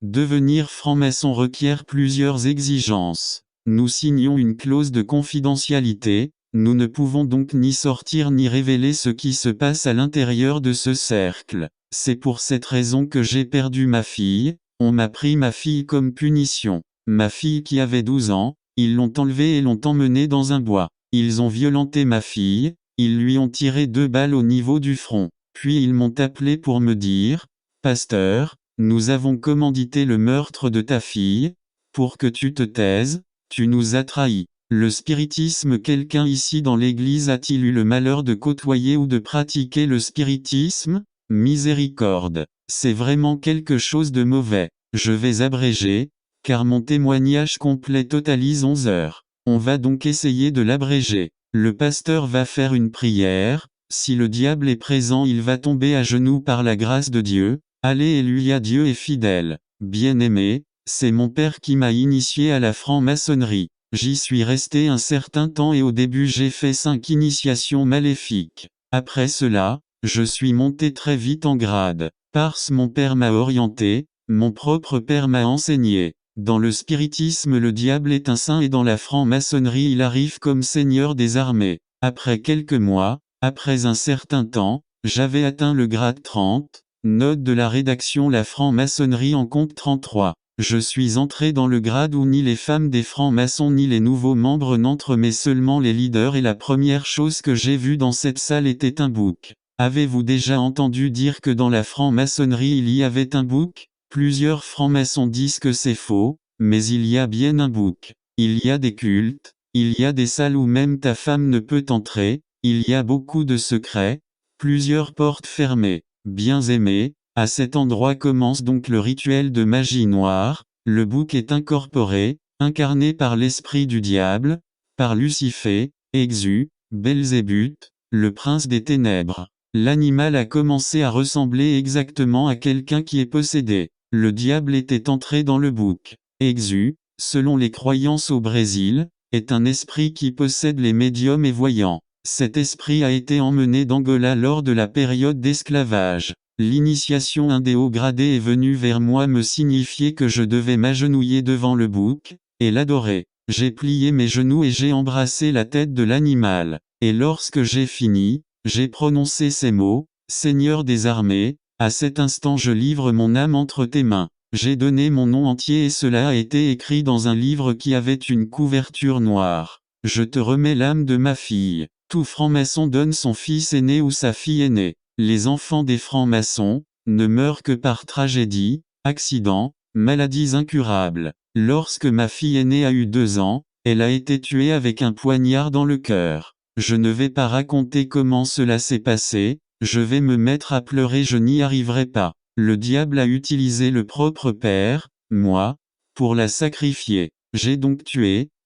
Devenir franc-maçon requiert plusieurs exigences. Nous signons une clause de confidentialité, nous ne pouvons donc ni sortir ni révéler ce qui se passe à l'intérieur de ce cercle. C'est pour cette raison que j'ai perdu ma fille, on m'a pris ma fille comme punition. Ma fille qui avait 12 ans, ils l'ont enlevée et l'ont emmenée dans un bois. Ils ont violenté ma fille, ils lui ont tiré 2 balles au niveau du front. Puis ils m'ont appelé pour me dire, « Pasteur, nous avons commandité le meurtre de ta fille, pour que tu te taises, tu nous as trahis. » Le spiritisme. Quelqu'un ici dans l'église a-t-il eu le malheur de côtoyer ou de pratiquer le spiritisme? Miséricorde. C'est vraiment quelque chose de mauvais. Je vais abréger, car mon témoignage complet totalise 11 heures. On va donc essayer de l'abréger. Le pasteur va faire une prière. Si le diable est présent, il va tomber à genoux par la grâce de Dieu. Alléluia, Dieu est fidèle. Bien-aimé, c'est mon père qui m'a initié à la franc-maçonnerie. J'y suis resté un certain temps et au début j'ai fait 5 initiations maléfiques. Après cela, je suis monté très vite en grade. Parce mon père m'a orienté, mon propre père m'a enseigné. Dans le spiritisme le diable est un saint et dans la franc-maçonnerie il arrive comme seigneur des armées. Après quelques mois, après un certain temps, j'avais atteint le grade 30. Note de la rédaction: la franc-maçonnerie en compte 33. Je suis entré dans le grade où ni les femmes des francs-maçons ni les nouveaux membres n'entrent mais seulement les leaders et la première chose que j'ai vue dans cette salle était un bouc. Avez-vous déjà entendu dire que dans la franc-maçonnerie il y avait un bouc? Plusieurs francs-maçons disent que c'est faux, mais il y a bien un bouc. Il y a des cultes, il y a des salles où même ta femme ne peut entrer, il y a beaucoup de secrets, plusieurs portes fermées. Bien-aimés, à cet endroit commence donc le rituel de magie noire. Le bouc est incorporé, incarné par l'esprit du diable, par Lucifer, Exu, Belzébuth, le prince des ténèbres. L'animal a commencé à ressembler exactement à quelqu'un qui est possédé. Le diable était entré dans le bouc. Exu, selon les croyances au Brésil, est un esprit qui possède les médiums et voyants. Cet esprit a été emmené d'Angola lors de la période d'esclavage. L'initiation indéo-gradée est venue vers moi me signifier que je devais m'agenouiller devant le bouc, et l'adorer. J'ai plié mes genoux et j'ai embrassé la tête de l'animal. Et lorsque j'ai fini, j'ai prononcé ces mots: « Seigneur des armées, à cet instant je livre mon âme entre tes mains. » J'ai donné mon nom entier et cela a été écrit dans un livre qui avait une couverture noire. Je te remets l'âme de ma fille. Tout franc-maçon donne son fils aîné ou sa fille aînée. Les enfants des francs-maçons ne meurent que par tragédie, accident, maladies incurables. Lorsque ma fille aînée a eu 2 ans, elle a été tuée avec un poignard dans le cœur. Je ne vais pas raconter comment cela s'est passé, je vais me mettre à pleurer, je n'y arriverai pas. Le diable a utilisé le propre père, moi, pour la sacrifier. J'ai donc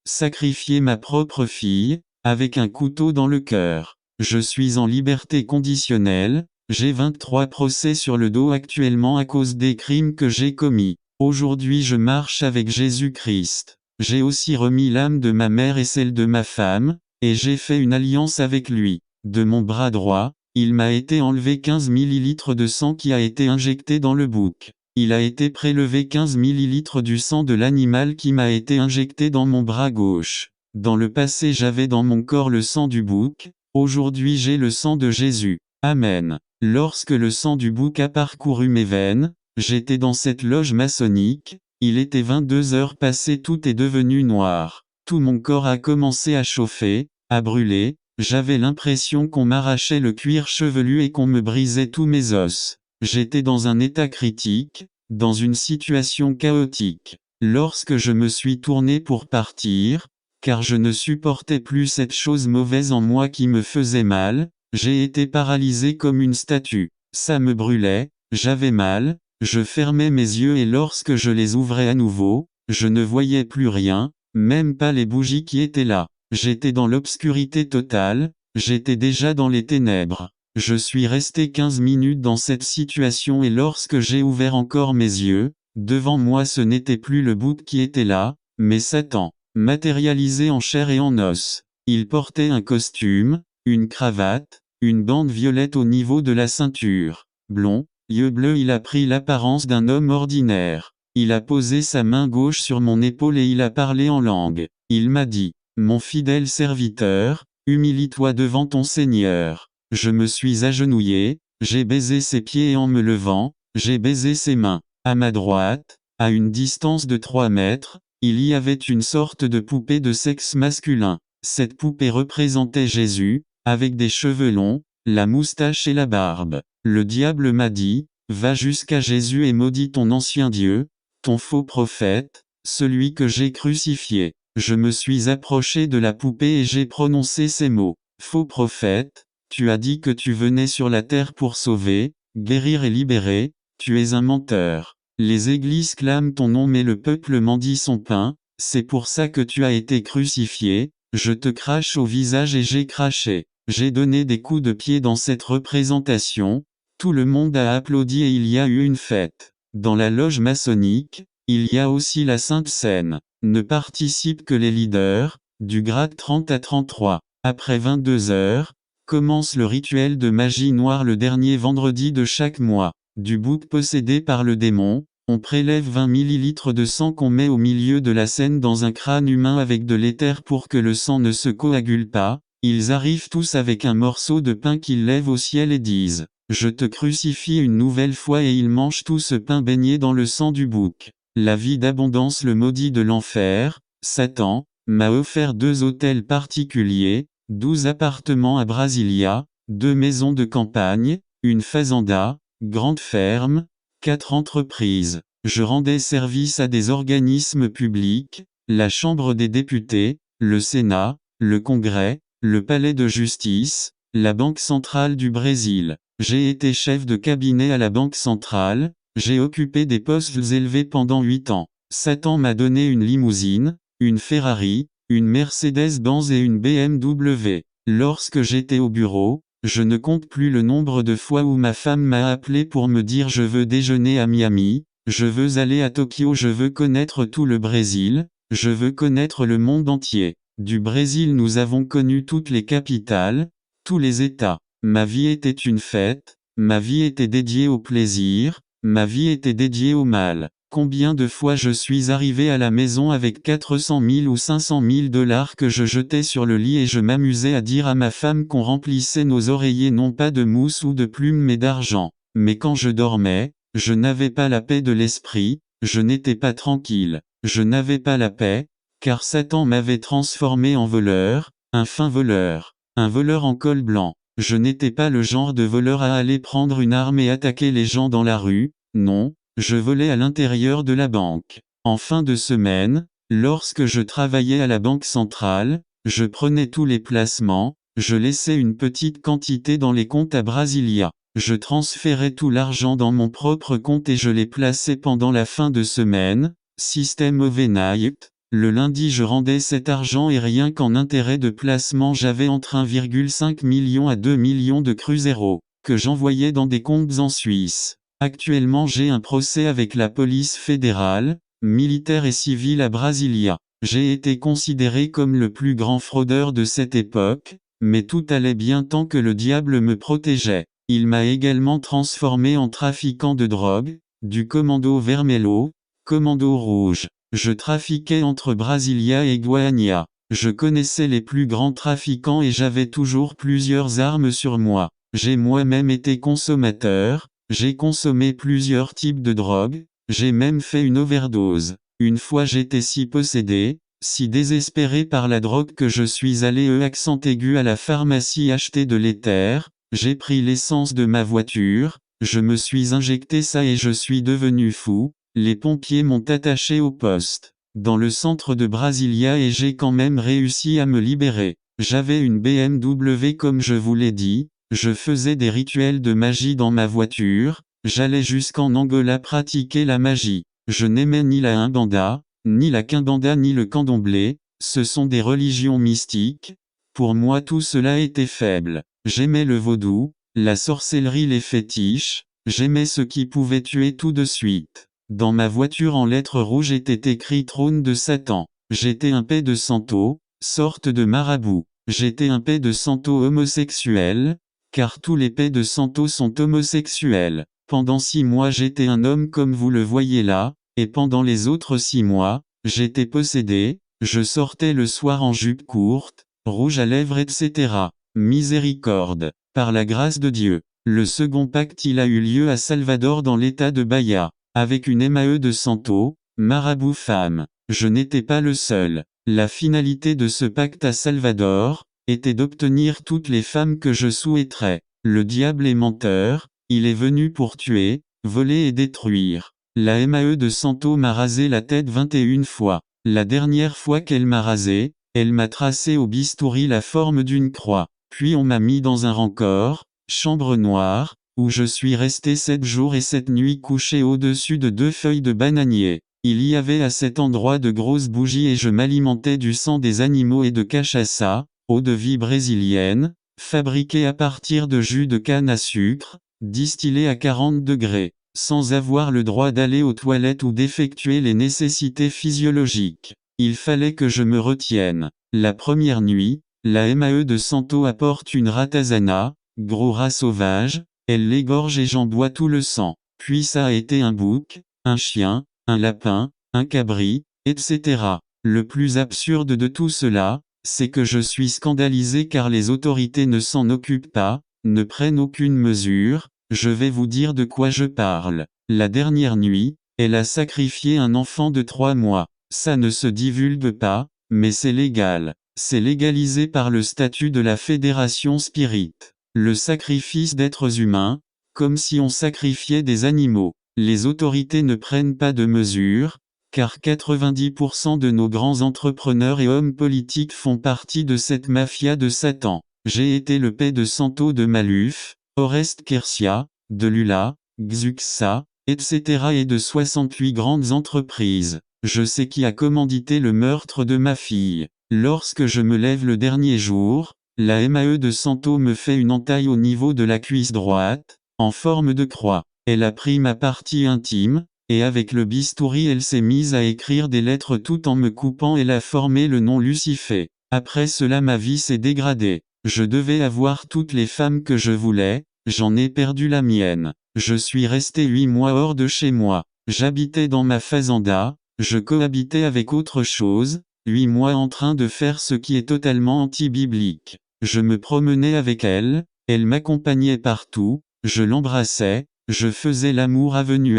sacrifié ma propre fille, avec un couteau dans le cœur. Je suis en liberté conditionnelle, j'ai 23 procès sur le dos actuellement à cause des crimes que j'ai commis. Aujourd'hui je marche avec Jésus-Christ. J'ai aussi remis l'âme de ma mère et celle de ma femme, et j'ai fait une alliance avec lui. De mon bras droit, il m'a été enlevé 15 ml de sang qui a été injecté dans le bouc. Il a été prélevé 15 ml du sang de l'animal qui m'a été injecté dans mon bras gauche. Dans le passé j'avais dans mon corps le sang du bouc, aujourd'hui j'ai le sang de Jésus. Amen. Lorsque le sang du bouc a parcouru mes veines, j'étais dans cette loge maçonnique, il était 22 heures passées, tout est devenu noir. Tout mon corps a commencé à chauffer, à brûler, j'avais l'impression qu'on m'arrachait le cuir chevelu et qu'on me brisait tous mes os. J'étais dans un état critique, dans une situation chaotique. Lorsque je me suis tourné pour partir, car je ne supportais plus cette chose mauvaise en moi qui me faisait mal, j'ai été paralysé comme une statue. Ça me brûlait, j'avais mal, je fermais mes yeux et lorsque je les ouvrais à nouveau, je ne voyais plus rien, même pas les bougies qui étaient là. J'étais dans l'obscurité totale, j'étais déjà dans les ténèbres. Je suis resté 15 minutes dans cette situation et lorsque j'ai ouvert encore mes yeux, devant moi ce n'était plus le bouc qui était là, mais Satan, matérialisé en chair et en os. Il portait un costume, une cravate, une bande violette au niveau de la ceinture. Blond, yeux bleus, il a pris l'apparence d'un homme ordinaire. Il a posé sa main gauche sur mon épaule et il a parlé en langue. Il m'a dit, « Mon fidèle serviteur, humilie-toi devant ton Seigneur. » Je me suis agenouillé, j'ai baisé ses pieds et en me levant, j'ai baisé ses mains. À ma droite, à une distance de 3 mètres, il y avait une sorte de poupée de sexe masculin. Cette poupée représentait Jésus, avec des cheveux longs, la moustache et la barbe. Le diable m'a dit, « Va jusqu'à Jésus et maudis ton ancien Dieu, ton faux prophète, celui que j'ai crucifié. » Je me suis approché de la poupée et j'ai prononcé ces mots. « Faux prophète, tu as dit que tu venais sur la terre pour sauver, guérir et libérer, tu es un menteur. Les églises clament ton nom mais le peuple mendie son pain, c'est pour ça que tu as été crucifié, je te crache au visage et j'ai craché. » J'ai donné des coups de pied dans cette représentation, tout le monde a applaudi et il y a eu une fête. Dans la loge maçonnique, il y a aussi la Sainte Seine. Ne participent que les leaders, du grade 30 à 33. Après 22 heures, commence le rituel de magie noire le dernier vendredi de chaque mois. Du bouc possédé par le démon, on prélève 20 millilitres de sang qu'on met au milieu de la scène dans un crâne humain avec de l'éther pour que le sang ne se coagule pas. Ils arrivent tous avec un morceau de pain qu'ils lèvent au ciel et disent « Je te crucifie une nouvelle fois » et ils mangent tout ce pain baigné dans le sang du bouc. La vie d'abondance le maudit de l'enfer, Satan, m'a offert 2 hôtels particuliers, 12 appartements à Brasilia, 2 maisons de campagne, une fazenda, grande ferme, 4 entreprises. Je rendais service à des organismes publics, la Chambre des députés, le Sénat, le Congrès, le Palais de justice, la Banque centrale du Brésil. J'ai été chef de cabinet à la Banque centrale, j'ai occupé des postes élevés pendant 8 ans. Satan m'a donné une limousine, une Ferrari, une Mercedes-Benz et une BMW. Lorsque j'étais au bureau, je ne compte plus le nombre de fois où ma femme m'a appelé pour me dire je veux déjeuner à Miami, je veux aller à Tokyo, je veux connaître tout le Brésil, je veux connaître le monde entier. Du Brésil nous avons connu toutes les capitales, tous les États. Ma vie était une fête, ma vie était dédiée au plaisir, ma vie était dédiée au mal. Combien de fois je suis arrivé à la maison avec 400 000 ou 500 000 dollars que je jetais sur le lit et je m'amusais à dire à ma femme qu'on remplissait nos oreillers non pas de mousse ou de plumes mais d'argent. Mais quand je dormais, je n'avais pas la paix de l'esprit, je n'étais pas tranquille, je n'avais pas la paix, car Satan m'avait transformé en voleur, un fin voleur, un voleur en col blanc. Je n'étais pas le genre de voleur à aller prendre une arme et attaquer les gens dans la rue, non, je volais à l'intérieur de la banque. En fin de semaine, lorsque je travaillais à la Banque centrale, je prenais tous les placements, je laissais une petite quantité dans les comptes à Brasilia. Je transférais tout l'argent dans mon propre compte et je les plaçais pendant la fin de semaine, système overnight. Le lundi je rendais cet argent et rien qu'en intérêt de placement j'avais entre 1,5 million à 2 millions de cruzeiro, que j'envoyais dans des comptes en Suisse. Actuellement j'ai un procès avec la police fédérale, militaire et civile à Brasilia. J'ai été considéré comme le plus grand fraudeur de cette époque, mais tout allait bien tant que le diable me protégeait. Il m'a également transformé en trafiquant de drogue, du commando vermelho, commando rouge. Je trafiquais entre Brasilia et Goiânia. Je connaissais les plus grands trafiquants et j'avais toujours plusieurs armes sur moi. J'ai moi-même été consommateur, j'ai consommé plusieurs types de drogue, j'ai même fait une overdose. Une fois j'étais si possédé, si désespéré par la drogue que je suis allé accent aigu à la pharmacie acheter de l'éther, j'ai pris l'essence de ma voiture, je me suis injecté ça et je suis devenu fou. Les pompiers m'ont attaché au poste, dans le centre de Brasilia et j'ai quand même réussi à me libérer. J'avais une BMW comme je vous l'ai dit, je faisais des rituels de magie dans ma voiture, j'allais jusqu'en Angola pratiquer la magie. Je n'aimais ni la Umbanda, ni la Quimbanda ni le Candomblé, ce sont des religions mystiques. Pour moi tout cela était faible. J'aimais le vaudou, la sorcellerie, les fétiches, j'aimais ce qui pouvait tuer tout de suite. Dans ma voiture en lettres rouges était écrit Trône de Satan. J'étais un paix de Santo, sorte de marabout. J'étais un paix de Santo homosexuel, car tous les paix de Santo sont homosexuels. Pendant 6 mois j'étais un homme comme vous le voyez là, et pendant les autres 6 mois, j'étais possédé, je sortais le soir en jupe courte, rouge à lèvres etc. Miséricorde, par la grâce de Dieu. Le second pacte il a eu lieu à Salvador dans l'état de Bahia, avec une MAE de Santo, marabout femme. Je n'étais pas le seul. La finalité de ce pacte à Salvador, était d'obtenir toutes les femmes que je souhaiterais. Le diable est menteur, il est venu pour tuer, voler et détruire. La MAE de Santo m'a rasé la tête 21 fois. La dernière fois qu'elle m'a rasé, elle m'a tracé au bistouri la forme d'une croix. Puis on m'a mis dans un rancor, chambre noire, où je suis resté 7 jours et 7 nuits couché au-dessus de 2 feuilles de bananier. Il y avait à cet endroit de grosses bougies et je m'alimentais du sang des animaux et de cachaça, eau de vie brésilienne, fabriquée à partir de jus de canne à sucre, distillée à 40 degrés, sans avoir le droit d'aller aux toilettes ou d'effectuer les nécessités physiologiques. Il fallait que je me retienne. La première nuit, la MAE de Santo apporte une ratazana, gros rat sauvage, elle l'égorge et j'en bois tout le sang. Puis ça a été un bouc, un chien, un lapin, un cabri, etc. Le plus absurde de tout cela, c'est que je suis scandalisé car les autorités ne s'en occupent pas, ne prennent aucune mesure. Je vais vous dire de quoi je parle. La dernière nuit, elle a sacrifié un enfant de 3 mois. Ça ne se divulgue pas, mais c'est légal. C'est légalisé par le statut de la Fédération Spirit. Le sacrifice d'êtres humains, comme si on sacrifiait des animaux. Les autorités ne prennent pas de mesures, car 90% de nos grands entrepreneurs et hommes politiques font partie de cette mafia de Satan. J'ai été le paix de Santo de Maluf, Orest Kersia, de Lula, Xuxa, etc. et de 68 grandes entreprises. Je sais qui a commandité le meurtre de ma fille. Lorsque je me lève le dernier jour, la MAE de Santo me fait une entaille au niveau de la cuisse droite, en forme de croix. Elle a pris ma partie intime, et avec le bistouri elle s'est mise à écrire des lettres tout en me coupant. Elle a formé le nom Lucifer. Après cela ma vie s'est dégradée. Je devais avoir toutes les femmes que je voulais, j'en ai perdu la mienne. Je suis resté 8 mois hors de chez moi. J'habitais dans ma fazenda, je cohabitais avec autre chose, 8 mois en train de faire ce qui est totalement anti-biblique. Je me promenais avec elle, elle m'accompagnait partout, je l'embrassais, je faisais l'amour avenu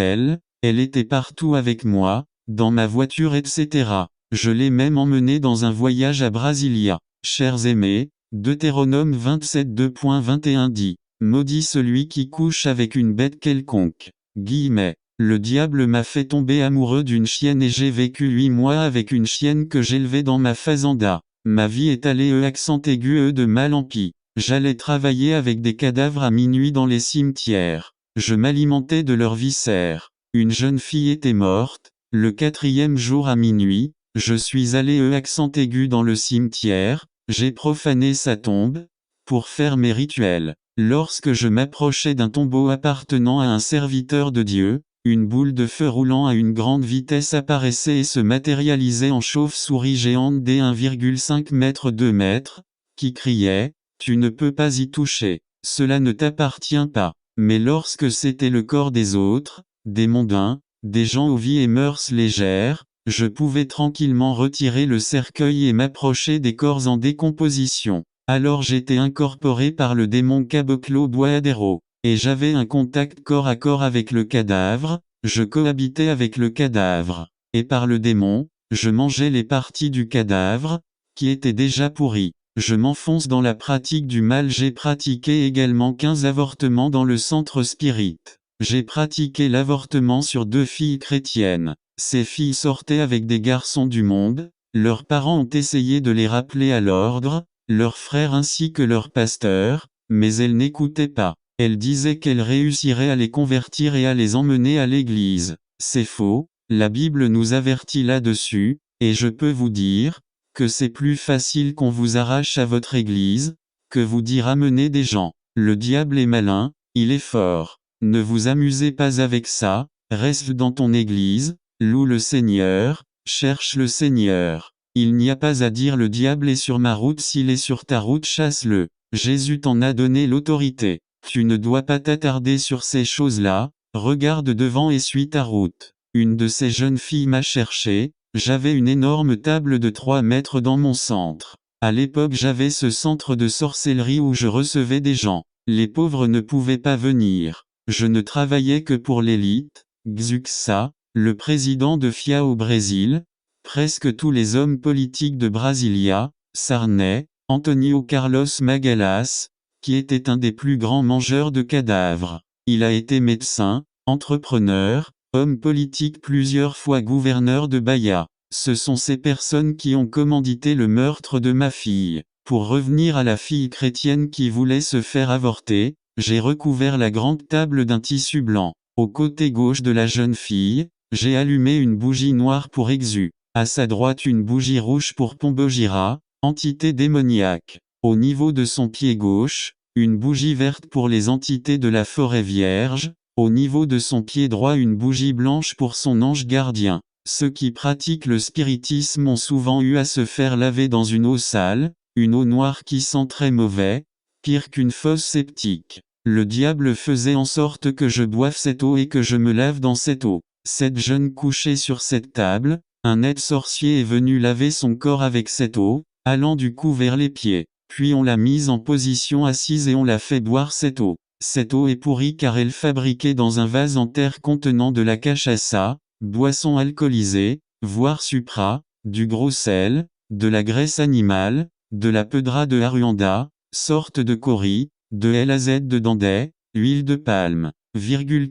elle était partout avec moi, dans ma voiture etc. Je l'ai même emmenée dans un voyage à Brasilia. Chers aimés, Deutéronome 27 2.21 dit, « Maudit celui qui couche avec une bête quelconque. » Guillemets. Le diable m'a fait tomber amoureux d'une chienne et j'ai vécu 8 mois avec une chienne que j'élevais dans ma fazenda. Ma vie est allée accent aigu de mal en pis. J'allais travailler avec des cadavres à minuit dans les cimetières. Je m'alimentais de leurs viscères. Une jeune fille était morte, le 4e jour à minuit, je suis allé accent aigu dans le cimetière, j'ai profané sa tombe, pour faire mes rituels. Lorsque je m'approchais d'un tombeau appartenant à un serviteur de Dieu, une boule de feu roulant à une grande vitesse apparaissait et se matérialisait en chauve-souris géante d' 1,5 mètre 2 mètres, qui criait, « Tu ne peux pas y toucher, cela ne t'appartient pas. » Mais lorsque c'était le corps des autres, des mondains, des gens aux vies et mœurs légères, je pouvais tranquillement retirer le cercueil et m'approcher des corps en décomposition. Alors j'étais incorporé par le démon Caboclo Boadero, et j'avais un contact corps à corps avec le cadavre, je cohabitais avec le cadavre, et par le démon, je mangeais les parties du cadavre, qui étaient déjà pourries. Je m'enfonce dans la pratique du mal. J'ai pratiqué également 15 avortements dans le centre spirit. J'ai pratiqué l'avortement sur 2 filles chrétiennes. Ces filles sortaient avec des garçons du monde, leurs parents ont essayé de les rappeler à l'ordre, leurs frères ainsi que leurs pasteurs, mais elles n'écoutaient pas. Elles disaient qu'elles réussiraient à les convertir et à les emmener à l'église. C'est faux, la Bible nous avertit là-dessus, et je peux vous dire, que c'est plus facile qu'on vous arrache à votre église, que vous d'y ramener des gens. Le diable est malin, il est fort. Ne vous amusez pas avec ça, reste dans ton église, loue le Seigneur, cherche le Seigneur. Il n'y a pas à dire le diable est sur ma route, s'il est sur ta route chasse-le. Jésus t'en a donné l'autorité. Tu ne dois pas t'attarder sur ces choses-là, regarde devant et suis ta route. Une de ces jeunes filles m'a cherché, j'avais une énorme table de 3 mètres dans mon centre. À l'époque j'avais ce centre de sorcellerie où je recevais des gens. Les pauvres ne pouvaient pas venir. Je ne travaillais que pour l'élite, Xuxa, le président de FIA au Brésil, presque tous les hommes politiques de Brasilia, Sarney, Antonio Carlos Magalhães, qui était un des plus grands mangeurs de cadavres. Il a été médecin, entrepreneur, homme politique plusieurs fois gouverneur de Bahia. Ce sont ces personnes qui ont commandité le meurtre de ma fille. Pour revenir à la fille chrétienne qui voulait se faire avorter, j'ai recouvert la grande table d'un tissu blanc. Au côté gauche de la jeune fille, j'ai allumé une bougie noire pour Exu. À sa droite une bougie rouge pour Pombogira, entité démoniaque. Au niveau de son pied gauche, une bougie verte pour les entités de la forêt vierge. Au niveau de son pied droit une bougie blanche pour son ange gardien. Ceux qui pratiquent le spiritisme ont souvent eu à se faire laver dans une eau sale, une eau noire qui sent très mauvais, pire qu'une fosse septique. Le diable faisait en sorte que je boive cette eau et que je me lave dans cette eau. Cette jeune couchée sur cette table, un aide sorcier est venu laver son corps avec cette eau, allant du cou vers les pieds. Puis on l'a mise en position assise et on l'a fait boire cette eau. Cette eau est pourrie car elle fabriquée dans un vase en terre contenant de la cachaça, boisson alcoolisée, voire supra, du gros sel, de la graisse animale, de la pedra de Aruanda, sorte de cori, de LAZ de Dandai, huile de palme,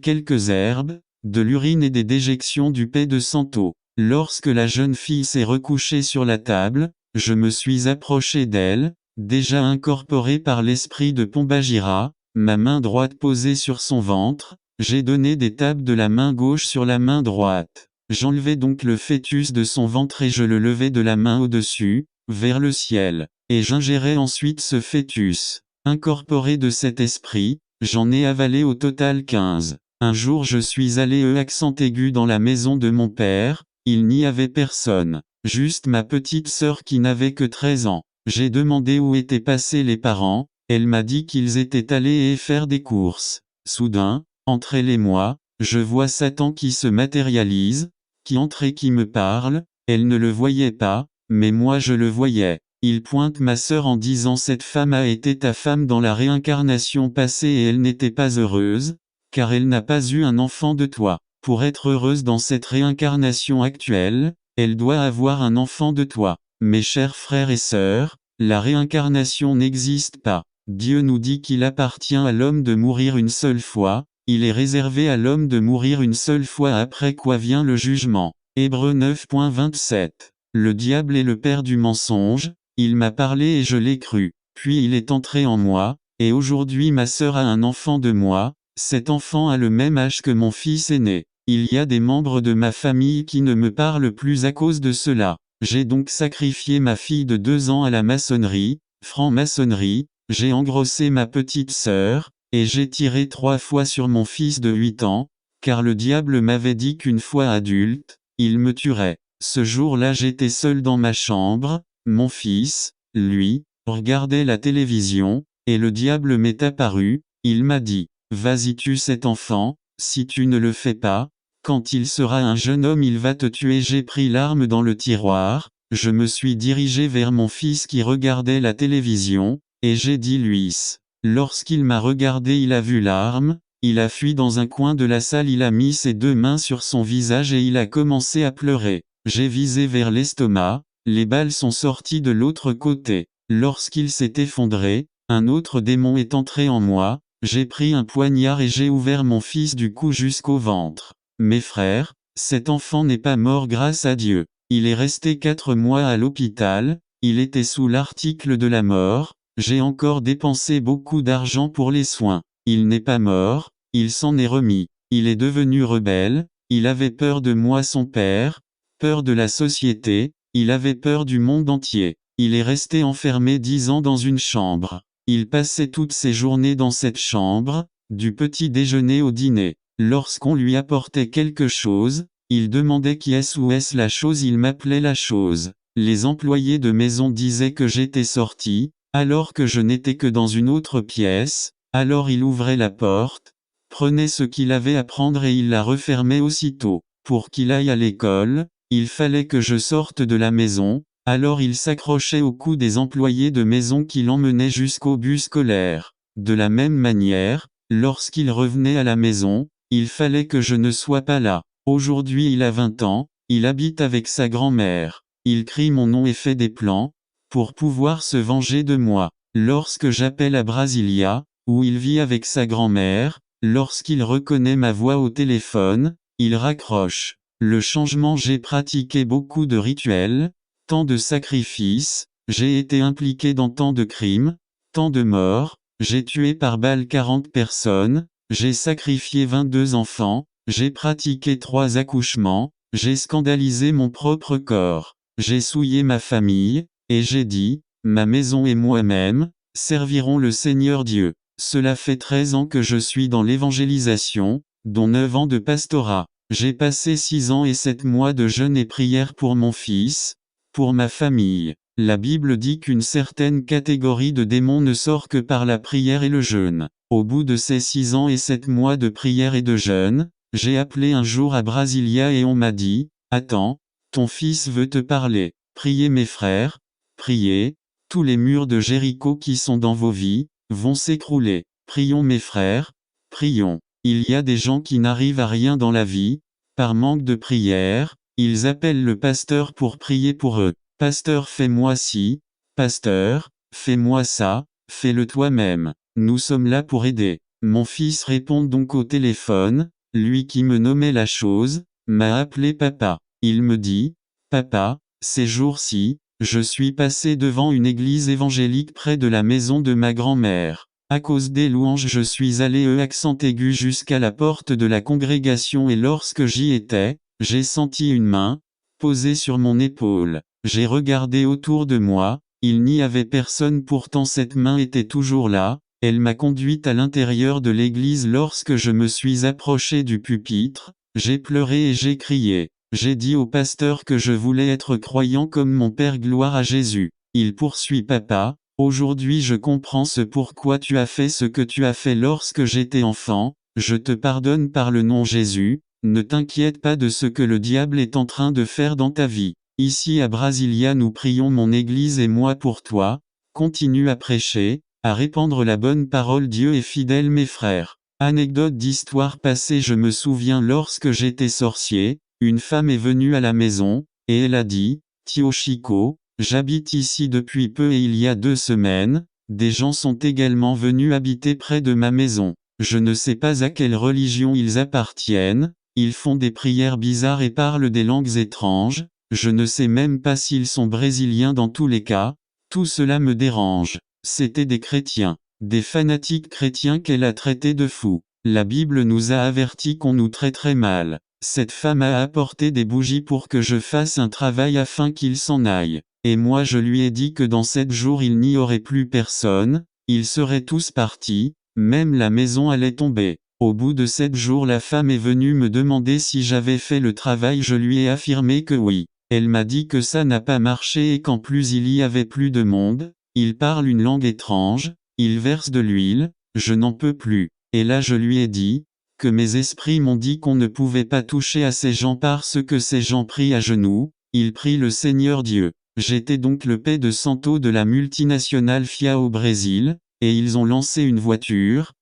quelques herbes, de l'urine et des déjections du paix de Santo. Lorsque la jeune fille s'est recouchée sur la table, je me suis approché d'elle, déjà incorporée par l'esprit de Pombagira, ma main droite posée sur son ventre, j'ai donné des tapes de la main gauche sur la main droite. J'enlevai donc le fœtus de son ventre et je le levai de la main au-dessus, vers le ciel, et j'ingérai ensuite ce fœtus. Incorporé de cet esprit, j'en ai avalé au total 15. Un jour je suis allé accent aigu dans la maison de mon père, il n'y avait personne, juste ma petite sœur qui n'avait que 13 ans. J'ai demandé où étaient passés les parents, elle m'a dit qu'ils étaient allés faire des courses. Soudain, entre elle et moi, je vois Satan qui se matérialise, qui entre et qui me parle, elle ne le voyait pas, mais moi je le voyais. Il pointe ma sœur en disant cette femme a été ta femme dans la réincarnation passée et elle n'était pas heureuse, car elle n'a pas eu un enfant de toi. Pour être heureuse dans cette réincarnation actuelle, elle doit avoir un enfant de toi. Mes chers frères et sœurs, la réincarnation n'existe pas. Dieu nous dit qu'il appartient à l'homme de mourir une seule fois, il est réservé à l'homme de mourir une seule fois après quoi vient le jugement. Hébreux 9.27. Le diable est le père du mensonge, il m'a parlé et je l'ai cru, puis il est entré en moi, et aujourd'hui ma sœur a un enfant de moi, cet enfant a le même âge que mon fils aîné. Il y a des membres de ma famille qui ne me parlent plus à cause de cela. J'ai donc sacrifié ma fille de 2 ans à la maçonnerie, franc-maçonnerie, j'ai engrossé ma petite sœur, et j'ai tiré 3 fois sur mon fils de 8 ans, car le diable m'avait dit qu'une fois adulte, il me tuerait. Ce jour-là j'étais seul dans ma chambre, mon fils, lui, regardait la télévision, et le diable m'est apparu, il m'a dit, vas-y tue cet enfant, si tu ne le fais pas, quand il sera un jeune homme il va te tuer. J'ai pris l'arme dans le tiroir, je me suis dirigé vers mon fils qui regardait la télévision, et j'ai dit Luis. Lorsqu'il m'a regardé il a vu l'arme, il a fui dans un coin de la salle, il a mis ses 2 mains sur son visage et il a commencé à pleurer. J'ai visé vers l'estomac, les balles sont sorties de l'autre côté. Lorsqu'il s'est effondré, un autre démon est entré en moi, j'ai pris un poignard et j'ai ouvert mon fils du cou jusqu'au ventre. Mes frères, cet enfant n'est pas mort grâce à Dieu. Il est resté 4 mois à l'hôpital, il était sous l'article de la mort, j'ai encore dépensé beaucoup d'argent pour les soins. Il n'est pas mort, il s'en est remis. Il est devenu rebelle, il avait peur de moi son père, peur de la société, il avait peur du monde entier. Il est resté enfermé 10 ans dans une chambre. Il passait toutes ses journées dans cette chambre, du petit déjeuner au dîner. Lorsqu'on lui apportait quelque chose, il demandait qui est-ce ou est-ce la chose, il m'appelait la chose. Les employés de maison disaient que j'étais sorti, alors que je n'étais que dans une autre pièce, alors il ouvrait la porte, prenait ce qu'il avait à prendre et il la refermait aussitôt. Pour qu'il aille à l'école, il fallait que je sorte de la maison, alors il s'accrochait au cou des employés de maison qui l'emmenaient jusqu'au bus scolaire. De la même manière, lorsqu'il revenait à la maison, il fallait que je ne sois pas là. Aujourd'hui il a 20 ans, il habite avec sa grand-mère. Il crie mon nom et fait des plans, pour pouvoir se venger de moi. Lorsque j'appelle à Brasilia, où il vit avec sa grand-mère, lorsqu'il reconnaît ma voix au téléphone, il raccroche. Le changement. J'ai pratiqué beaucoup de rituels, tant de sacrifices, j'ai été impliqué dans tant de crimes, tant de morts, j'ai tué par balle 40 personnes, j'ai sacrifié 22 enfants, j'ai pratiqué 3 accouchements, j'ai scandalisé mon propre corps, j'ai souillé ma famille, et j'ai dit, ma maison et moi-même, serviront le Seigneur Dieu. Cela fait 13 ans que je suis dans l'évangélisation, dont 9 ans de pastorat. J'ai passé 6 ans et 7 mois de jeûne et prière pour mon fils, pour ma famille. La Bible dit qu'une certaine catégorie de démons ne sort que par la prière et le jeûne. Au bout de ces 6 ans et 7 mois de prière et de jeûne, j'ai appelé un jour à Brasilia et on m'a dit, « Attends, ton fils veut te parler. Priez mes frères, priez, tous les murs de Jéricho qui sont dans vos vies, vont s'écrouler. Prions mes frères, prions. » Il y a des gens qui n'arrivent à rien dans la vie, par manque de prière, ils appellent le pasteur pour prier pour eux. Pasteur fais-moi ci, pasteur, fais-moi ça, fais-le toi-même. Nous sommes là pour aider. Mon fils répond donc au téléphone, lui qui me nommait la chose, m'a appelé papa. Il me dit, papa, ces jours-ci, je suis passé devant une église évangélique près de la maison de ma grand-mère. À cause des louanges je suis allé accent aigu jusqu'à la porte de la congrégation et lorsque j'y étais, j'ai senti une main, posée sur mon épaule. J'ai regardé autour de moi, il n'y avait personne pourtant cette main était toujours là, elle m'a conduite à l'intérieur de l'église lorsque je me suis approché du pupitre, j'ai pleuré et j'ai crié. J'ai dit au pasteur que je voulais être croyant comme mon père gloire à Jésus. Il poursuit papa. Aujourd'hui je comprends ce pourquoi tu as fait ce que tu as fait lorsque j'étais enfant, je te pardonne par le nom Jésus, ne t'inquiète pas de ce que le diable est en train de faire dans ta vie. Ici à Brasilia nous prions mon église et moi pour toi, continue à prêcher, à répandre la bonne parole. Dieu est fidèle mes frères. Anecdote d'histoire passée. Je me souviens lorsque j'étais sorcier, une femme est venue à la maison, et elle a dit, Tio Chico, j'habite ici depuis peu et il y a 2 semaines, des gens sont également venus habiter près de ma maison. Je ne sais pas à quelle religion ils appartiennent, ils font des prières bizarres et parlent des langues étranges, je ne sais même pas s'ils sont brésiliens dans tous les cas, tout cela me dérange. C'étaient des chrétiens, des fanatiques chrétiens qu'elle a traités de fous. La Bible nous a avertis qu'on nous traiterait mal. Cette femme a apporté des bougies pour que je fasse un travail afin qu'il s'en aille. Et moi je lui ai dit que dans 7 jours il n'y aurait plus personne, ils seraient tous partis, même la maison allait tomber. Au bout de 7 jours la femme est venue me demander si j'avais fait le travail. Je lui ai affirmé que oui. Elle m'a dit que ça n'a pas marché et qu'en plus il y avait plus de monde, il parle une langue étrange, il verse de l'huile, je n'en peux plus. Et là je lui ai dit, que mes esprits m'ont dit qu'on ne pouvait pas toucher à ces gens parce que ces gens prient à genoux, ils prient le Seigneur Dieu. J'étais donc le paix de Santo de la multinationale FIA au Brésil, et ils ont lancé une voiture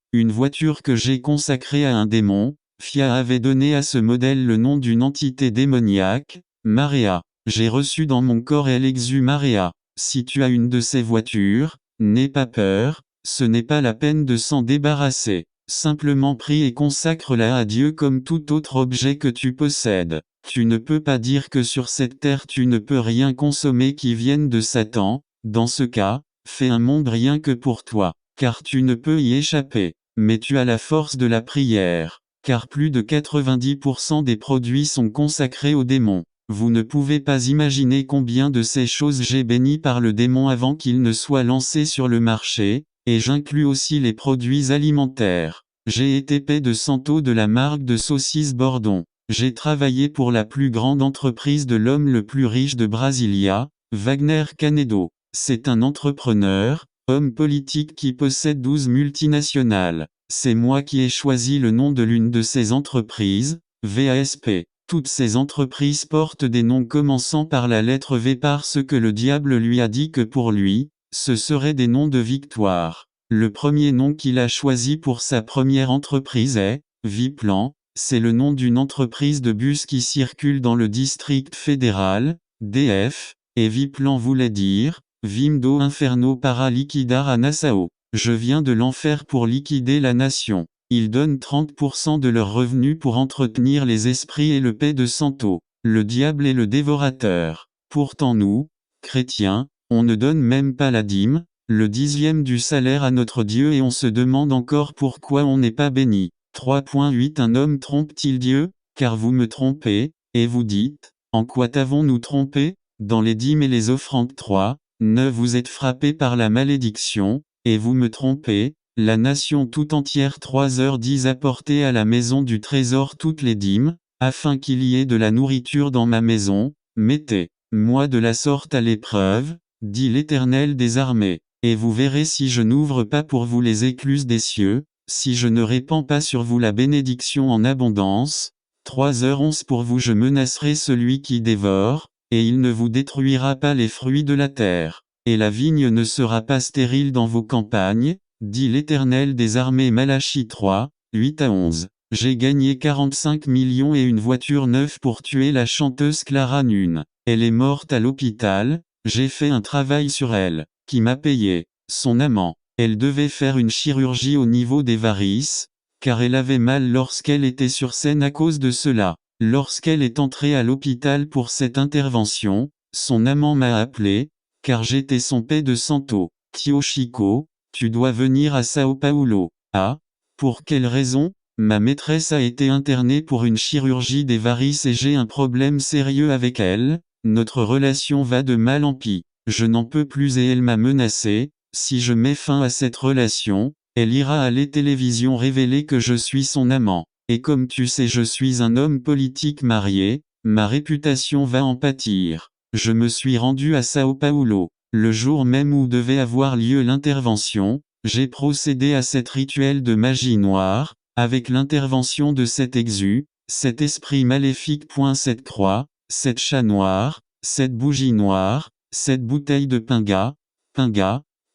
que j'ai consacrée à un démon. FIA avait donné à ce modèle le nom d'une entité démoniaque, Marea. J'ai reçu dans mon corps elle exu Marea. Si tu as une de ces voitures, n'aie pas peur, ce n'est pas la peine de s'en débarrasser. Simplement prie et consacre-la à Dieu comme tout autre objet que tu possèdes. Tu ne peux pas dire que sur cette terre tu ne peux rien consommer qui vienne de Satan, dans ce cas, fais un monde rien que pour toi, car tu ne peux y échapper. Mais tu as la force de la prière, car plus de 90% des produits sont consacrés aux démons. Vous ne pouvez pas imaginer combien de ces choses j'ai bénies par le démon avant qu'il ne soit lancé sur le marché. Et j'inclus aussi les produits alimentaires. J'ai été paix de Santo de la marque de saucisses Bordon. J'ai travaillé pour la plus grande entreprise de l'homme le plus riche de Brasilia, Wagner Canedo. C'est un entrepreneur, homme politique qui possède 12 multinationales. C'est moi qui ai choisi le nom de l'une de ces entreprises, VASP. Toutes ces entreprises portent des noms commençant par la lettre V parce que le diable lui a dit que pour lui, ce seraient des noms de victoire. Le premier nom qu'il a choisi pour sa première entreprise est Viplan. C'est le nom d'une entreprise de bus qui circule dans le district fédéral, DF, et Viplan voulait dire Vim do Inferno para liquidar a Nassau. Je viens de l'enfer pour liquider la nation. Ils donnent 30% de leurs revenus pour entretenir les esprits et le paix de Santo. Le diable est le dévorateur. Pourtant nous, chrétiens, on ne donne même pas la dîme, le 10e du salaire à notre Dieu et on se demande encore pourquoi on n'est pas béni. 3.8 Un homme trompe-t-il Dieu? Car vous me trompez, et vous dites, en quoi t'avons-nous trompé? Dans les dîmes et les offrandes 3.9 Vous êtes frappés par la malédiction, et vous me trompez, la nation tout entière 3h10 Apportez à la maison du trésor toutes les dîmes, afin qu'il y ait de la nourriture dans ma maison, mettez-moi de la sorte à l'épreuve, dit l'Éternel des armées, et vous verrez si je n'ouvre pas pour vous les écluses des cieux, si je ne répands pas sur vous la bénédiction en abondance. 3h11 Pour vous je menacerai celui qui dévore, et il ne vous détruira pas les fruits de la terre, et la vigne ne sera pas stérile dans vos campagnes, dit l'Éternel des armées. Malachie 3:8-11 J'ai gagné 45 millions et une voiture neuve pour tuer la chanteuse Clara Nunn. Elle est morte à l'hôpital, j'ai fait un travail sur elle, qui m'a payé, son amant. Elle devait faire une chirurgie au niveau des varices, car elle avait mal lorsqu'elle était sur scène à cause de cela. Lorsqu'elle est entrée à l'hôpital pour cette intervention, son amant m'a appelé, car j'étais son paix de Santo. Tio Chico, tu dois venir à Sao Paulo. Ah, pour quelle raison? Ma maîtresse a été internée pour une chirurgie des varices et j'ai un problème sérieux avec elle, notre relation va de mal en pis. Je n'en peux plus et elle m'a menacé. Si je mets fin à cette relation, elle ira à la télévision révéler que je suis son amant. Et comme tu sais je suis un homme politique marié, ma réputation va en pâtir. Je me suis rendu à Sao Paulo. Le jour même où devait avoir lieu l'intervention, j'ai procédé à cet rituel de magie noire, avec l'intervention de cet exu, cet esprit maléfique. Cette croix, cette chat noir, cette bougie noire, cette bouteille de pinga,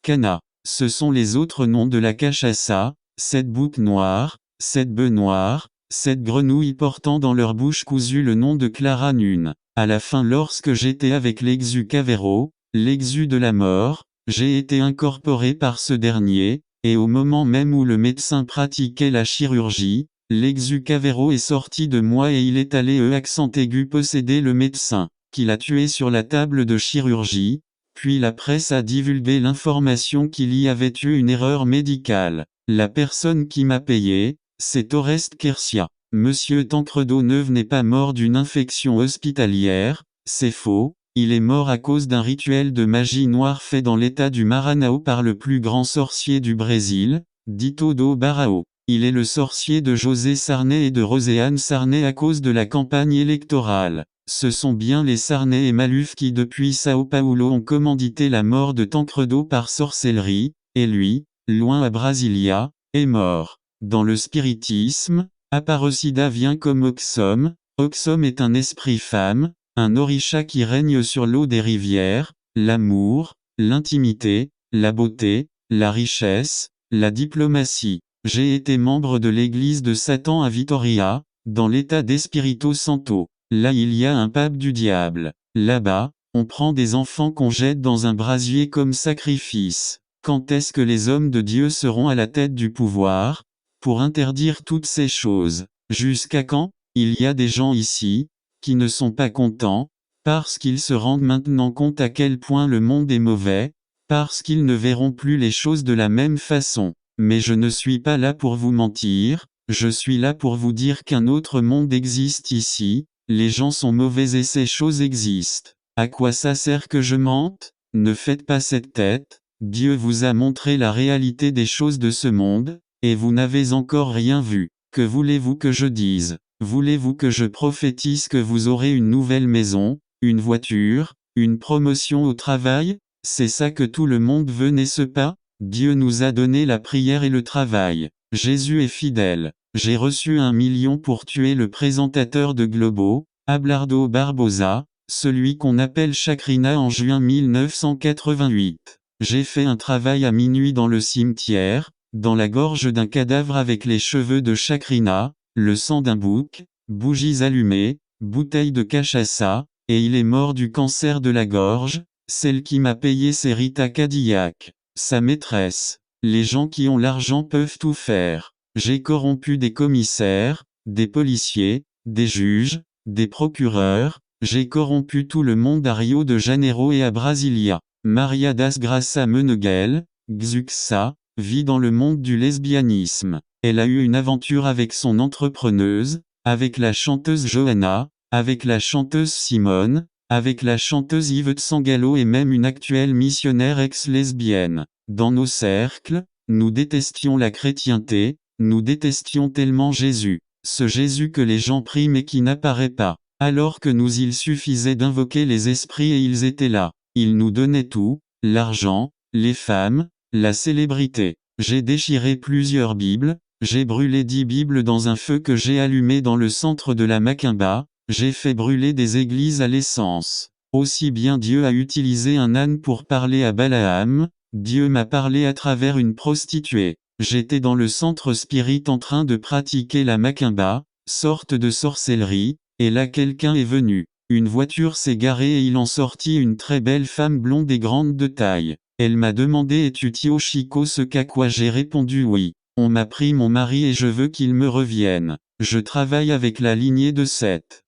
Cana. Ce sont les autres noms de la cachaça, cette bouc noire, cette bœuf noire, cette grenouille portant dans leur bouche cousue le nom de Clara Nunn. À la fin lorsque j'étais avec l'exu Cavero, l'exu de la mort, j'ai été incorporé par ce dernier, et au moment même où le médecin pratiquait la chirurgie, l'exu Cavero est sorti de moi et il est allé accent aigu posséder le médecin, qui l'a tué sur la table de chirurgie. Puis la presse a divulgué l'information qu'il y avait eu une erreur médicale. La personne qui m'a payé, c'est Oreste Kersia. Monsieur Tancredo Neuve n'est pas mort d'une infection hospitalière, c'est faux, il est mort à cause d'un rituel de magie noire fait dans l'état du Maranhão par le plus grand sorcier du Brésil, Dito do Barão. Il est le sorcier de José Sarney et de Roséane Sarney à cause de la campagne électorale. Ce sont bien les Sarney et Maluf qui depuis Sao Paulo ont commandité la mort de Tancredo par sorcellerie, et lui, loin à Brasilia, est mort. Dans le spiritisme, Aparecida vient comme Oxum. Oxum est un esprit femme, un orisha qui règne sur l'eau des rivières, l'amour, l'intimité, la beauté, la richesse, la diplomatie. J'ai été membre de l'église de Satan à Vitoria, dans l'état d'Espírito Santo. Là il y a un pape du diable. Là-bas, on prend des enfants qu'on jette dans un brasier comme sacrifice. Quand est-ce que les hommes de Dieu seront à la tête du pouvoir, pour interdire toutes ces choses? Jusqu'à quand? Il y a des gens ici, qui ne sont pas contents, parce qu'ils se rendent maintenant compte à quel point le monde est mauvais, parce qu'ils ne verront plus les choses de la même façon. Mais je ne suis pas là pour vous mentir, je suis là pour vous dire qu'un autre monde existe ici. Les gens sont mauvais et ces choses existent. À quoi ça sert que je mente? Ne faites pas cette tête, Dieu vous a montré la réalité des choses de ce monde, et vous n'avez encore rien vu. Que voulez-vous que je dise? Voulez-vous que je prophétise que vous aurez une nouvelle maison, une voiture, une promotion au travail? C'est ça que tout le monde veut, n'est-ce pas? Dieu nous a donné la prière et le travail. Jésus est fidèle. J'ai reçu 1 million pour tuer le présentateur de Globo, Abelardo Barbosa, celui qu'on appelle Chacrina en juin 1988. J'ai fait un travail à minuit dans le cimetière, dans la gorge d'un cadavre avec les cheveux de Chacrina, le sang d'un bouc, bougies allumées, bouteilles de cachaça, et il est mort du cancer de la gorge, celle qui m'a payé ses Rita Cadillac, sa maîtresse. Les gens qui ont l'argent peuvent tout faire. J'ai corrompu des commissaires, des policiers, des juges, des procureurs, j'ai corrompu tout le monde à Rio de Janeiro et à Brasilia. Maria das Graça Meneghel, Xuxa, vit dans le monde du lesbianisme. Elle a eu une aventure avec son entrepreneuse, avec la chanteuse Johanna, avec la chanteuse Simone, avec la chanteuse Yvette Sangalo et même une actuelle missionnaire ex-lesbienne. Dans nos cercles, nous détestions la chrétienté, nous détestions tellement Jésus. Ce Jésus que les gens prient mais qui n'apparaît pas. Alors que nous il suffisait d'invoquer les esprits et ils étaient là. Il nous donnait tout, l'argent, les femmes, la célébrité. J'ai déchiré plusieurs Bibles, j'ai brûlé 10 Bibles dans un feu que j'ai allumé dans le centre de la Macumba, j'ai fait brûler des églises à l'essence. Aussi bien Dieu a utilisé un âne pour parler à Balaam, Dieu m'a parlé à travers une prostituée. J'étais dans le centre spirit en train de pratiquer la Macumba, sorte de sorcellerie, et là quelqu'un est venu. Une voiture s'est garée et il en sortit une très belle femme blonde et grande de taille. Elle m'a demandé es-tu Tio Chico ce qu'à quoi j'ai répondu oui. On m'a pris mon mari et je veux qu'il me revienne. Je travaille avec la lignée de 7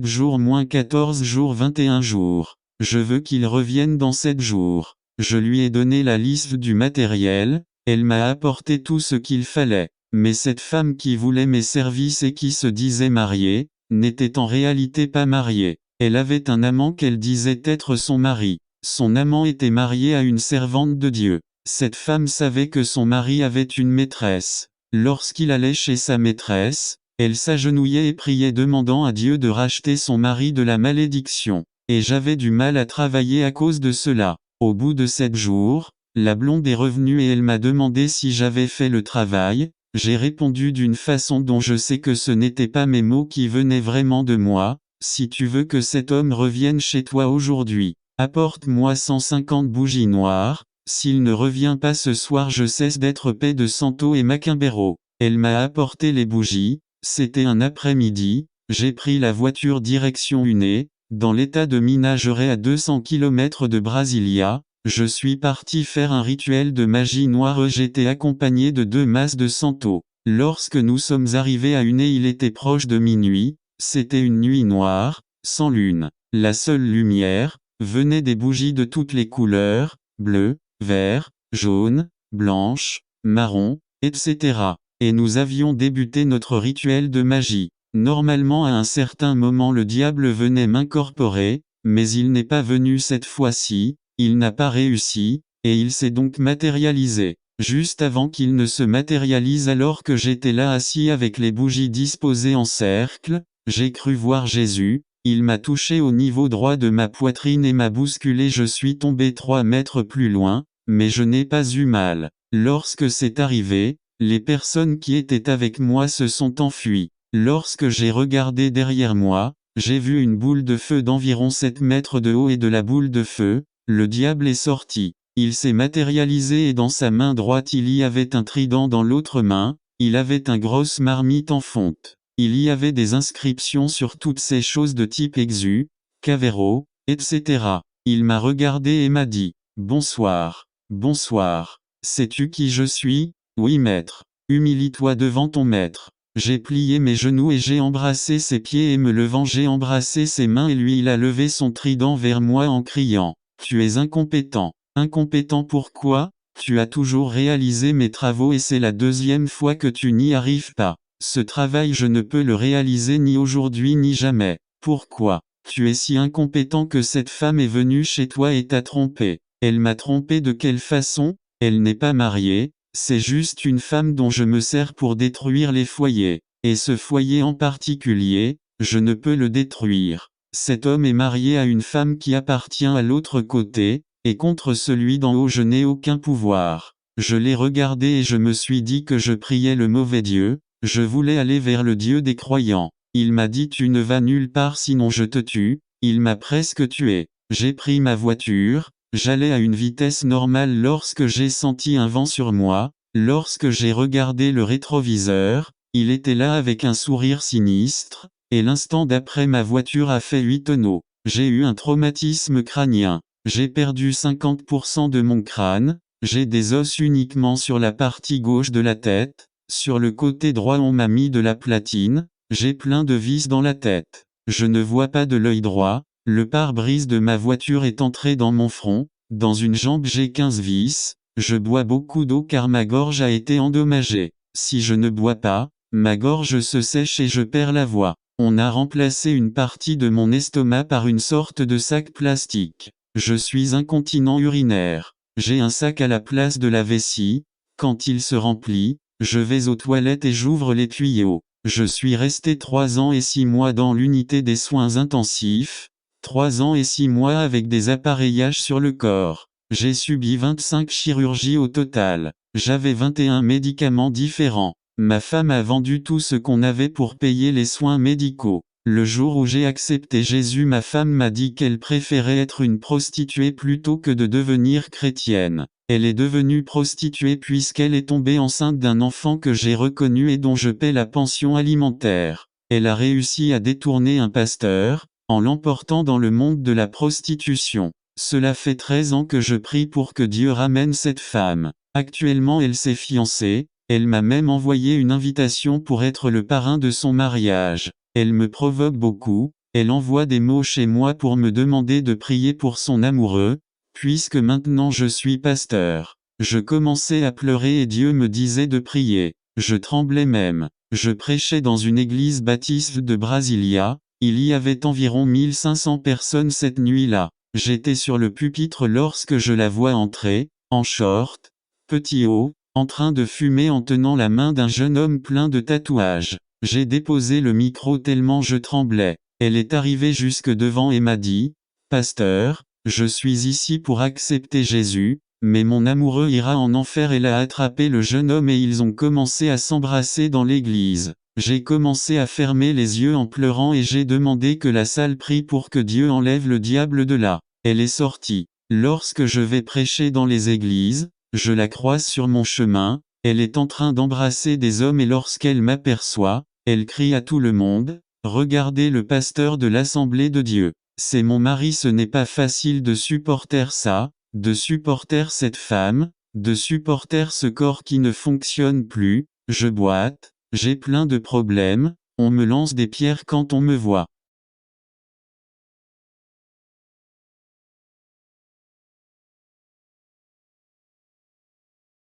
jours moins 14 jours 21 jours. Je veux qu'il revienne dans 7 jours. Je lui ai donné la liste du matériel, elle m'a apporté tout ce qu'il fallait. Mais cette femme qui voulait mes services et qui se disait mariée, n'était en réalité pas mariée. Elle avait un amant qu'elle disait être son mari. Son amant était marié à une servante de Dieu. Cette femme savait que son mari avait une maîtresse. Lorsqu'il allait chez sa maîtresse, elle s'agenouillait et priait demandant à Dieu de racheter son mari de la malédiction. Et j'avais du mal à travailler à cause de cela. Au bout de 7 jours, la blonde est revenue et elle m'a demandé si j'avais fait le travail. J'ai répondu d'une façon dont je sais que ce n'étaient pas mes mots qui venaient vraiment de moi. Si tu veux que cet homme revienne chez toi aujourd'hui, apporte-moi 150 bougies noires. S'il ne revient pas ce soir je cesse d'être paix de Santo et Maquimbero. Elle m'a apporté les bougies, c'était un après-midi, j'ai pris la voiture direction Uné, dans l'état de Minas Gerais à 200 km de Brasilia, je suis parti faire un rituel de magie noire j'étais accompagné de 2 masses de Santo. Lorsque nous sommes arrivés à Uné il était proche de minuit, c'était une nuit noire, sans lune. La seule lumière, venait des bougies de toutes les couleurs, bleu, vert, jaune, blanche, marron, etc. Et nous avions débuté notre rituel de magie. Normalement à un certain moment le diable venait m'incorporer, mais il n'est pas venu cette fois-ci, il n'a pas réussi, et il s'est donc matérialisé. Juste avant qu'il ne se matérialise alors que j'étais là assis avec les bougies disposées en cercle, j'ai cru voir Jésus, il m'a touché au niveau droit de ma poitrine et m'a bousculé je suis tombé 3 mètres plus loin, mais je n'ai pas eu mal. Lorsque c'est arrivé, les personnes qui étaient avec moi se sont enfuies. Lorsque j'ai regardé derrière moi, j'ai vu une boule de feu d'environ 7 mètres de haut et de la boule de feu, le diable est sorti. Il s'est matérialisé et dans sa main droite il y avait un trident dans l'autre main, il avait un grosse marmite en fonte. Il y avait des inscriptions sur toutes ces choses de type Exu, Cavero, etc. Il m'a regardé et m'a dit « Bonsoir, bonsoir. Sais-tu qui je suis ? Oui maître. Humilie-toi devant ton maître. » J'ai plié mes genoux et j'ai embrassé ses pieds et me levant j'ai embrassé ses mains et lui il a levé son trident vers moi en criant « Tu es incompétent. Incompétent pourquoi ? Tu as toujours réalisé mes travaux et c'est la 2e fois que tu n'y arrives pas. Ce travail je ne peux le réaliser ni aujourd'hui ni jamais. Pourquoi ? Tu es si incompétent que cette femme est venue chez toi et t'a trompé. Elle m'a trompé de quelle façon ? Elle n'est pas mariée, c'est juste une femme dont je me sers pour détruire les foyers. Et ce foyer en particulier, je ne peux le détruire. Cet homme est marié à une femme qui appartient à l'autre côté, et contre celui d'en haut je n'ai aucun pouvoir. Je l'ai regardé et je me suis dit que je priais le mauvais Dieu, Je voulais aller vers le Dieu des croyants. Il m'a dit tu ne vas nulle part sinon je te tue, il m'a presque tué. J'ai pris ma voiture, j'allais à une vitesse normale lorsque j'ai senti un vent sur moi, lorsque j'ai regardé le rétroviseur, il était là avec un sourire sinistre, et l'instant d'après ma voiture a fait 8 tonneaux. J'ai eu un traumatisme crânien. J'ai perdu 50% de mon crâne, j'ai des os uniquement sur la partie gauche de la tête, sur le côté droit on m'a mis de la platine, j'ai plein de vis dans la tête. Je ne vois pas de l'œil droit, le pare-brise de ma voiture est entré dans mon front, dans une jambe j'ai 15 vis, je bois beaucoup d'eau car ma gorge a été endommagée. Si je ne bois pas, ma gorge se sèche et je perds la voix. On a remplacé une partie de mon estomac par une sorte de sac plastique. Je suis incontinent urinaire. J'ai un sac à la place de la vessie. Quand il se remplit, je vais aux toilettes et j'ouvre les tuyaux. Je suis resté 3 ans et 6 mois dans l'unité des soins intensifs. 3 ans et 6 mois avec des appareillages sur le corps. J'ai subi 25 chirurgies au total. J'avais 21 médicaments différents. Ma femme a vendu tout ce qu'on avait pour payer les soins médicaux. Le jour où j'ai accepté Jésus, ma femme m'a dit qu'elle préférait être une prostituée plutôt que de devenir chrétienne. Elle est devenue prostituée puisqu'elle est tombée enceinte d'un enfant que j'ai reconnu et dont je paie la pension alimentaire. Elle a réussi à détourner un pasteur, en l'emportant dans le monde de la prostitution. Cela fait 13 ans que je prie pour que Dieu ramène cette femme. Actuellement elle s'est fiancée. Elle m'a même envoyé une invitation pour être le parrain de son mariage. Elle me provoque beaucoup, elle envoie des mots chez moi pour me demander de prier pour son amoureux, puisque maintenant je suis pasteur. Je commençais à pleurer et Dieu me disait de prier. Je tremblais même. Je prêchais dans une église baptiste de Brasilia, il y avait environ 1500 personnes cette nuit-là. J'étais sur le pupitre lorsque je la vois entrer, en short, petit haut, en train de fumer en tenant la main d'un jeune homme plein de tatouages. J'ai déposé le micro tellement je tremblais. Elle est arrivée jusque devant et m'a dit, « Pasteur, je suis ici pour accepter Jésus, mais mon amoureux ira en enfer. » Elle a attrapé le jeune homme et ils ont commencé à s'embrasser dans l'église. J'ai commencé à fermer les yeux en pleurant et j'ai demandé que la salle prie pour que Dieu enlève le diable de là. Elle est sortie. Lorsque je vais prêcher dans les églises, je la croise sur mon chemin, elle est en train d'embrasser des hommes et lorsqu'elle m'aperçoit, elle crie à tout le monde, « Regardez le pasteur de l'Assemblée de Dieu. C'est mon mari. » Ce n'est pas facile de supporter ça, de supporter cette femme, de supporter ce corps qui ne fonctionne plus. Je boite, j'ai plein de problèmes, on me lance des pierres quand on me voit.